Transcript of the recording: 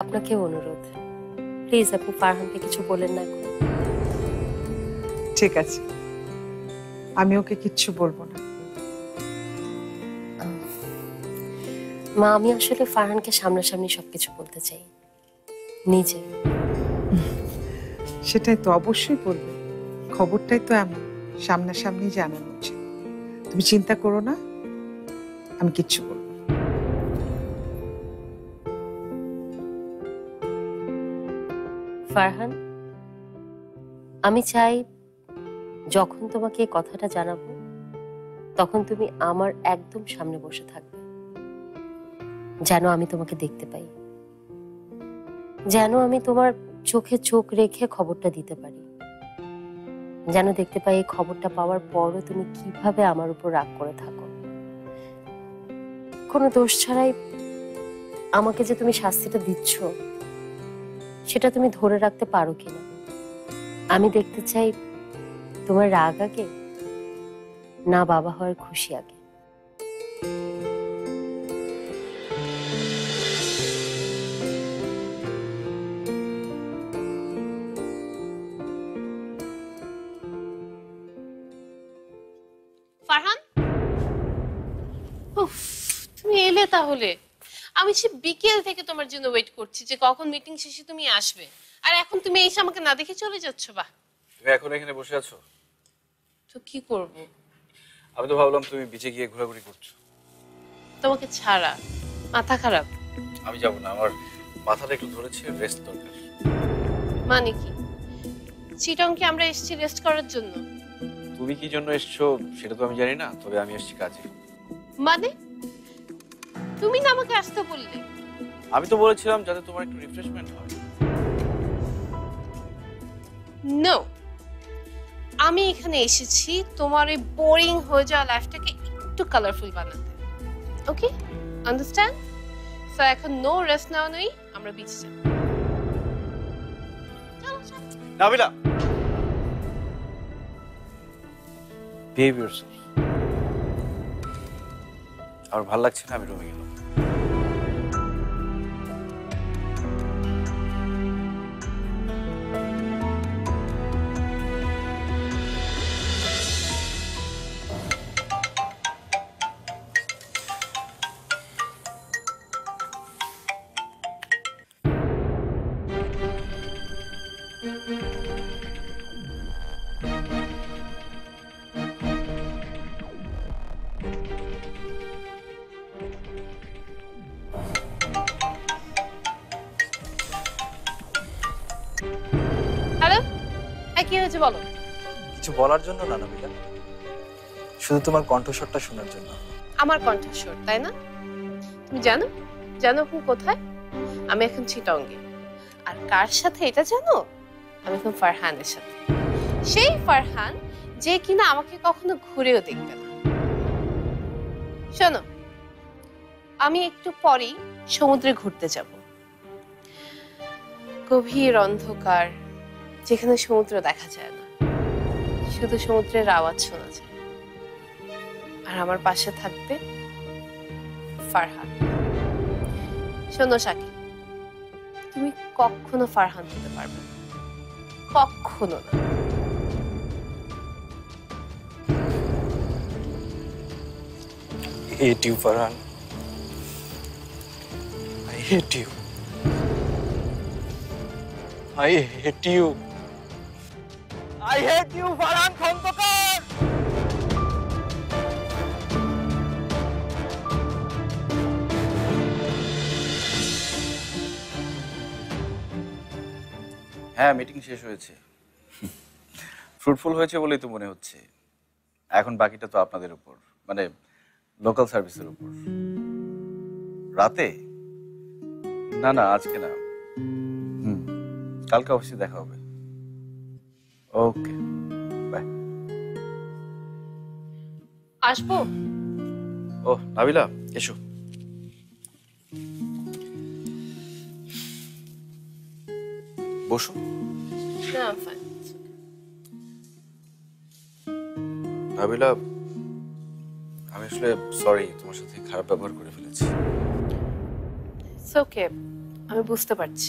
আপনাকে অনুরোধ, প্লিজ আপনি ফারহানকে কিছু বলেন না এখন। ঠিক আছে, আমি ওকে কিচ্ছু বলবো না। মা, আমি আসলে ফারহানকে সামনাসামনি সবকিছু বলতে চাই, নিজে। সেটাই তো অবশ্যই বলবে, খবরটাই তো এমন, সামনাসামনি জানানো উচিত। তুমি চিন্তা করো না, আমি কিচ্ছু বলবো না। ফারহান, আমি চাই যখন তোমাকে এই কথাটা জানাবো তখন তুমি আমার একদম সামনে বসে থাকবে, যেন আমি তোমাকে দেখতে পাই, যেন আমি তোমার চোখে চোখ রেখে খবরটা দিতে পারি, যেন দেখতে পাই এই খবরটা পাওয়ার পরও তুমি কিভাবে আমার উপর রাগ করে থাকো। কোনো দোষ ছাড়াই আমাকে যে তুমি শাস্তিটা দিচ্ছ সেটা তুমি ধরে রাখতে পারো কিনা। আমি দেখতে চাই তোমার রাগ আগে না বাবা হওয়ার খুশি আগে। ফারহান, উফ, তুমি এলে তাহলে। আমি সে বিকেল থেকে তোমার জন্য ওয়েট করছি যে কখন মিটিং শেষে তুমি আসবে, আর এখন তুমি এসে আমাকে না দেখে চলে যাচ্ছ। বাহ, তুমি এখন এখানে বসে আছো? তো কি করব? আমি তো ভাবলাম তুমি বিচে গিয়ে ঘোরাঘুরি করছো। তোমাকে ছাড়া মাথা খারাপ? আমি যাব না, আমার মাথাটা একটু ধরেছে, রেস্ট দরকার। মানে কি, চিটং কি আমরা এসেছি রেস্ট করার জন্য? তুমি কি জন্য এসছো সেটা তো আমি জানি না, তবে আমি এসেছি কাজে। মানে তুমি না আমাকে আসতে বললে? আমি তো বলেছিলাম যাতে তোমার একটু রিফ্রেশমেন্ট হয়। নো, আমি এখানে এসেছি তোমার ওই বোরিং হয়ে যাওয়া লাইফটাকে একটু কালারফুল বানাতে। ওকে, আন্ডারস্ট্যান্ড? সো এখন নো রেস্ট নাও নেই, আমরা বিচে যাব। Nabila, behave yourself. আমার ভালো লাগছে না, আমি রুমে গেলাম। হ্যালো, কি হয়েছে বলো? কিছু বলার জন্য না নাবিলা, শুধু তোমার কণ্ঠস্বরটা শোনার জন্য। আমার কণ্ঠস্বর, তাই না? তুমি জানো, জানো এখন কোথায়? আমি এখন চিটঙ্গে। আর কার সাথে এটা জানো? আমি এখন ফারহানের সাথে। সেই ফারহান যে কিনা আমাকে কখনো ঘুরেও দেখবে না। শোনো, আমি একটু পরেই সমুদ্রে ঘুরতে যাব। গভীর অন্ধকার, যেখানে সমুদ্র দেখা যায় না, শুধু সমুদ্রের আওয়াজ শোনা যায়। আর আমার পাশে থাকবে ফারহান। শোনো শাকিল, তুমি কখনো ফারহান হতে পারবে না, কখনো না। hate you, Farhan. I hate you. I hate you. I hate you, Farhan Khondokar! হ্যাঁ, মিটিং শেষ হয়েছে। ফ্রুটফুল হয়েছে বলেই তো মনে হচ্ছে। এখন বাকিটা তো আপনাদের উপর, মানে লোকাল সার্ভিসের উপর। রাতে? না না, আজকে না। কালকে অবশ্যই দেখা হবে। ওকে, বাই। আসবো? ও নাবিলা, এসো। বসো। না, ফাইন। নাবিলা, আমি আসলে সরি, তোমার সাথে খারাপ ব্যবহার করে ফেলেছি। ইটস ওকে, আমি বুঝতে পারছি।